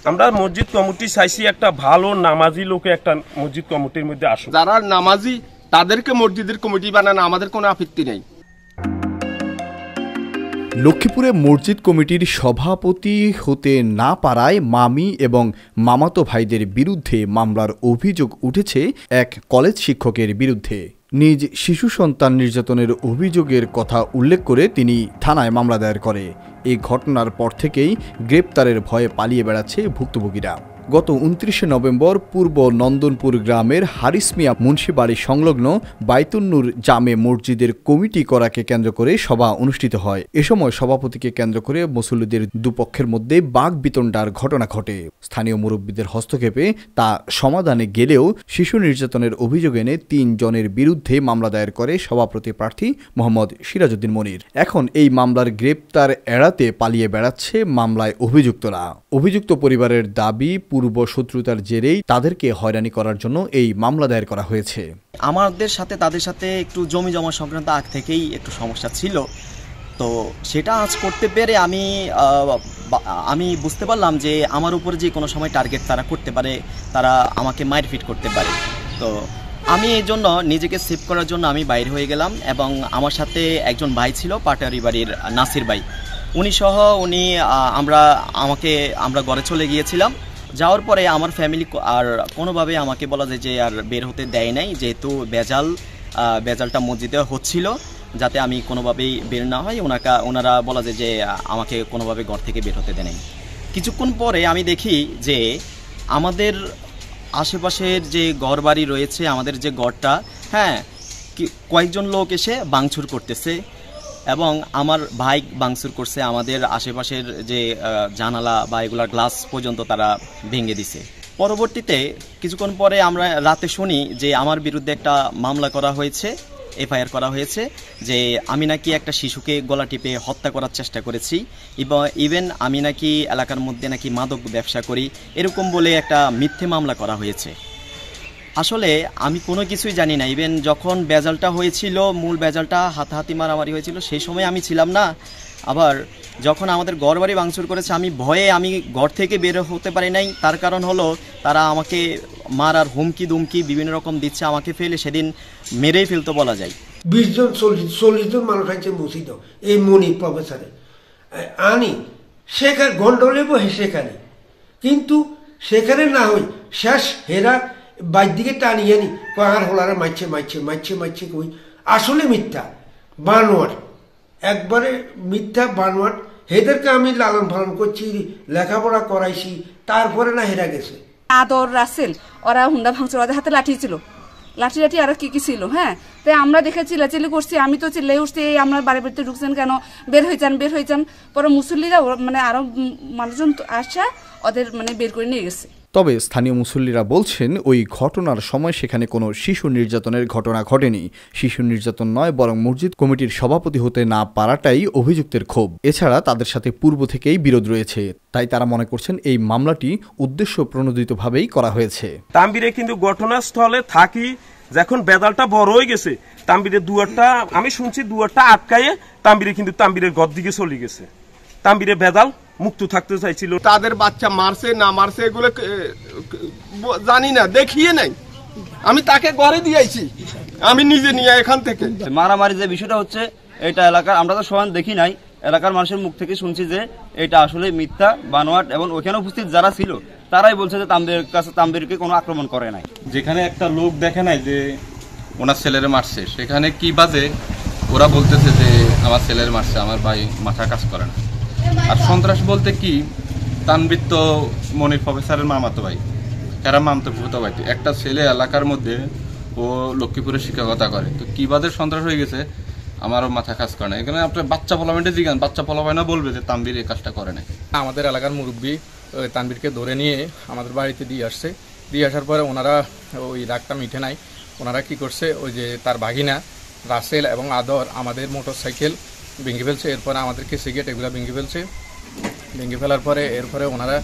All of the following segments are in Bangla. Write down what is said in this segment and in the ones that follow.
আমরা মসজিদ কমিটি চাইছি একটা ভালো নামাজি লোকে একটা মসজিদ কমিটির মধ্যে আসুক। যারা নামাজি তাদেরকে মসজিদের কমিটি বানানো আমাদের কোনো আপত্তি নেই। লক্ষ্মীপুরে মসজিদ কমিটির সভাপতি হতে না পারায় মামি এবং মামাতো ভাইদের বিরুদ্ধে মামলার অভিযোগ উঠেছে এক কলেজ শিক্ষকের বিরুদ্ধে। নিজ শিশু সন্তান নির্যাতনের অভিযোগের কথা উল্লেখ করে তিনি থানায় মামলা দায়ের করে। এই ঘটনার পর থেকেই গ্রেপ্তারের ভয়ে পালিয়ে বেড়াচ্ছে ভুক্তভোগীরা। গত 29 নভেম্বর পূর্ব নন্দনপুর গ্রামের হারিস মিয়া মুন্সিবাড়ি সংলগ্ন বাইতুন্নুর জামে মসজিদের কমিটি করাকে কেন্দ্র করে সভা অনুষ্ঠিত হয়। এ সময় সভাপতিকে কেন্দ্র করে মুসল্লিদের দুপক্ষের মধ্যে বাকবিতণ্ডার ঘটনা ঘটে। স্থানীয় মুরব্বীদের হস্তক্ষেপে তা সমাধানে গেলেও শিশু নির্যাতনের অভিযোগ এনে 3 জনের বিরুদ্ধে মামলা দায়ের করে সভাপতি প্রার্থী মোহাম্মদ সিরাজউদ্দিন মনির। এখন এই মামলার গ্রেপ্তার এড়াতে পালিয়ে বেড়াচ্ছে মামলায় অভিযুক্তরা। অভিযুক্ত পরিবারের দাবি পূর্ব শত্রুতার জেরেই তাদেরকে হয়রানি করার জন্য এই মামলা দায়ের করা হয়েছে। আমাদের সাথে তাদের সাথে একটু জমি জমা সংক্রান্ত আগ থেকেই একটু সমস্যা ছিল, তো সেটা আজ করতে পেরে আমি বুঝতে পারলাম যে আমার উপর যে কোনো সময় টার্গেট তারা করতে পারে, তারা আমাকে মারপিট করতে পারে। তো আমি এই জন্য নিজেকে সেভ করার জন্য আমি বাইরে হয়ে গেলাম এবং আমার সাথে একজন ভাই ছিল পাটারি বাড়ির নাসির ভাই, উনি সহ আমরা ঘরে চলে গিয়েছিলাম। যাওয়ার পরে আমার ফ্যামিলি আর কোনোভাবে আমাকে বলা যায় যে আর বের হতে দেয় নাই, যেহেতু বেজালটা মসজিদে হচ্ছিল, যাতে আমি কোনোভাবেই বের না হয়। ওনারা বলা যায় যে আমাকে কোনোভাবে ঘর থেকে বের হতে দেয় নাই। কিছুক্ষণ পরে আমি দেখি যে আমাদের আশেপাশের যে ঘর বাড়ি রয়েছে, আমাদের যে ঘরটা, হ্যাঁ, কয়েকজন লোক এসে ভাঙচুর করতেছে এবং আমার ভাই ভাঙচুর করছে। আমাদের আশেপাশের যে জানালা বা এগুলার গ্লাস পর্যন্ত তারা ভেঙে দিছে। পরবর্তীতে কিছুক্ষণ পরে আমরা রাতে শুনি যে আমার বিরুদ্ধে একটা মামলা করা হয়েছে, এফআইআর করা হয়েছে যে আমি নাকি একটা শিশুকে গলা টিপে হত্যা করার চেষ্টা করেছি, ইভেন আমি নাকি এলাকার মধ্যে নাকি মাদক ব্যবসা করি, এরকম বলে একটা মিথ্যে মামলা করা হয়েছে। আসলে আমি কোনো কিছুই জানি না। ইভেন যখন বেজালটা হয়েছিল, মূল বেজালটা হাতাহাতি মারামারি হয়েছিল, সেই সময় আমি ছিলাম না। আবার যখন আমাদের ঘর বাড়ি ভাঙচুর করেছে, আমি ভয়ে ঘর থেকে বের হতে পারি নাই। তার কারণ হলো তারা আমাকে মারার হুমকি দুমকি বিভিন্ন রকম দিচ্ছে, আমাকে ফেলে সেদিন মেরেই ফেলতো বলা যায়। 20 জন 40 জন মানুষ আছে মসজিদ, এই মনি প্রফেসরে আনি সেখানে গন্ডলে বহে সেখানে, কিন্তু সেখানে না হই শেষ হেরা বাইর দিকে টানিয়ে আনি আর হোলারে মাইছে কই আসলে মিথ্যা বানোয়ার, একবারে মিথ্যা বানোয়ার। হেদেরকে আমি লালন পালন করছি, লেখাপড়া করাইছি, তারপরে না হেরা গেছে। আদর রাসেল ওরা হুন্ডা ভাঙচুর, ওদের হাতে লাঠি ছিল, লাঠি আর কি ছিল, হ্যাঁ। তাই আমরা দেখে চিল্লাচিল্লি করছি, আমি তো চিল্লাই উঠছি আমরা বাড়িতে ঢুকছেন কেন, বের হয়ে যান। পরে মুসল্লিরা মানে আরো মানুষজন আসা ওদের মানে বের করে নিয়ে গেছে। তবে স্থানীয় মুসল্লিরা বলছেন ওই ঘটনার সময় সেখানে কোনো শিশু নির্যাতনের ঘটনা ঘটেনি। শিশু নির্যাতন নয়, বরং মসজিদ কমিটির সভাপতি হতে না পারাটাই অভিযুক্তের ক্ষোভ। এছাড়া তাদের সাথে পূর্ব থেকেই বিরোধ রয়েছে, তাই তারা মনে করছেন এই মামলাটি উদ্দেশ্য প্রণোদিতভাবেই করা হয়েছে। তাম্বিরে কিন্তু ঘটনাস্থলে থাকি যখন বেদালটা বড় হয়ে গেছে, তাম্বিরের দুয়ারটা আমি শুনছি দুয়ারটা আটকায়ে তাম্বিরে কিন্তু তাম্বিরের ঘর দিকে চলে গেছে। তাম্বিরে বেদাল মুক্ত থাকতে চাইছিল। তাদের বাচ্চা মারছে না মারছে এগুলো জানি না, দেখিয়ে নাই। আমি তাকে ঘরে দিয়েছি, আমি নিজে নিয়ে এখান থেকে। মারামারি যে বিষয়টা হচ্ছে, এটা এলাকার আমরা তো সমান দেখি নাই, এলাকার মানুষের মুখ থেকে শুনছি যে এটা আসলে মিথ্যা বানোয়াট, এবং ওখানে উপস্থিত যারা ছিল তারাই বলছে যে তাম্বিরকে কোনো আক্রমণ করে নাই। যেখানে একটা লোক দেখে নাই যে ওনার ছেলেরে মারছে, সেখানে কি বাজে ওরা বলতেছে যে আমার ছেলের মারছে, আমার ভাই মাথা কাজ করে না। আর সন্ত্রাস বলতে কি, তানবীর তো মনির প্রফেসরের মামাতো ভাই, এরা মামতো ভূত ভাই, একটা ছেলে এলাকার মধ্যে ও লক্ষ্মীপুরে শিক্ষকতা করে, তো কি বাদে সন্ত্রাস হয়ে গেছে আমারও মাথা কাজ করে না। এখানে আপনার বাচ্চা পোলাপাইনটা জিগান, বাচ্চা পোলাপাইনও বলবে যে তানবীর এই কাজটা করে না। আমাদের এলাকার মুরব্বী তানবীরকে ধরে নিয়ে আমাদের বাড়িতে দিয়ে আসছে। দিয়ে আসার পরে ওনারা ওই রাগটা মিটে নাই, ওনারা কি করছে, ওই যে তার ভাগিনা রাসেল এবং আদর আমাদের মোটর সাইকেল ভেঙে ফেলছে, এরপরে আমাদেরকে সিগারেট এগুলো ভেঙে ফেলার পরে এরপরে ওনারা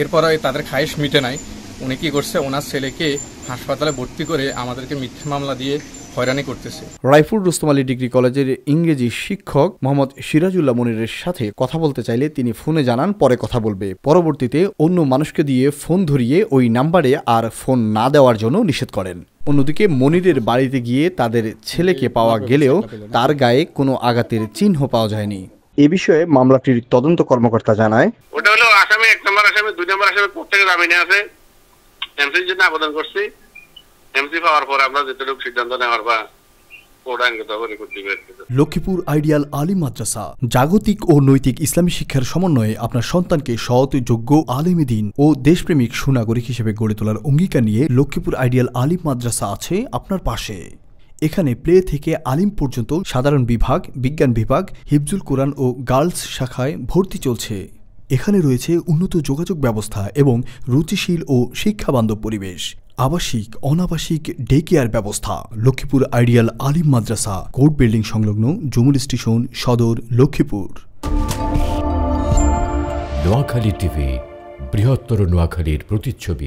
এরপরে তাদের খায়েশ মিটে নাই। উনি কী করছে, ওনার ছেলেকে হাসপাতালে ভর্তি করে আমাদেরকে মিথ্যে মামলা দিয়ে হয়রানি করতেছে। রায়পুর রুস্তম আলী ডিগ্রি কলেজের ইংরেজি শিক্ষক মোহাম্মদ সিরাজুল্লাহ মনিরের সাথে কথা বলতে চাইলে তিনি ফোনে জানান পরে কথা বলবে। পরবর্তীতে অন্য মানুষকে দিয়ে ফোন ধরিয়ে ওই নাম্বারে আর ফোন না দেওয়ার জন্য নিষেধ করেন। অন্যদিকে মনিরের বাড়িতে গিয়ে তাদের ছেলেকে পাওয়া গেলেও তার গায়ে কোনো আঘাতের চিহ্ন পাওয়া যায়নি। এ বিষয়ে মামলাটির তদন্ত কর্মকর্তা জানায়, ওটা হলো আসামি 1 নম্বর আসামি 2 নম্বর আসামি কোর্ট থেকে জামিনে আছে, এমসির জন্য আবেদন করছি। এমসি পাওয়ার পর আমরা যেটুকু সিদ্ধান্ত নেওয়ার বা লক্ষ্মীপুর আইডিয়াল আলিম মাদ্রাসা জাগতিক ও নৈতিক ইসলামী শিক্ষার সমন্বয়ে আপনার সন্তানকে সৎ, যোগ্য, আলেমে দ্বীন ও দেশপ্রেমিক সুনাগরিক হিসেবে গড়ে তোলার অঙ্গীকার নিয়ে লক্ষ্মীপুর আইডিয়াল আলিম মাদ্রাসা আছে আপনার পাশে। এখানে প্লে থেকে আলিম পর্যন্ত সাধারণ বিভাগ, বিজ্ঞান বিভাগ, হিফজুল কোরআন ও গার্লস শাখায় ভর্তি চলছে। এখানে রয়েছে উন্নত যোগাযোগ ব্যবস্থা এবং রুচিশীল ও শিক্ষাবান্ধব পরিবেশ, আবাসিক, অনাবাসিক ডে কেয়ার ব্যবস্থা। লক্ষ্মীপুর আইডিয়াল আলিম মাদ্রাসা, কোর্ট বিল্ডিং সংলগ্ন, জমুল স্টেশন, সদর, লক্ষ্মীপুর। নোয়াখালী টিভি, বৃহত্তর নোয়াখালীর প্রতিচ্ছবি।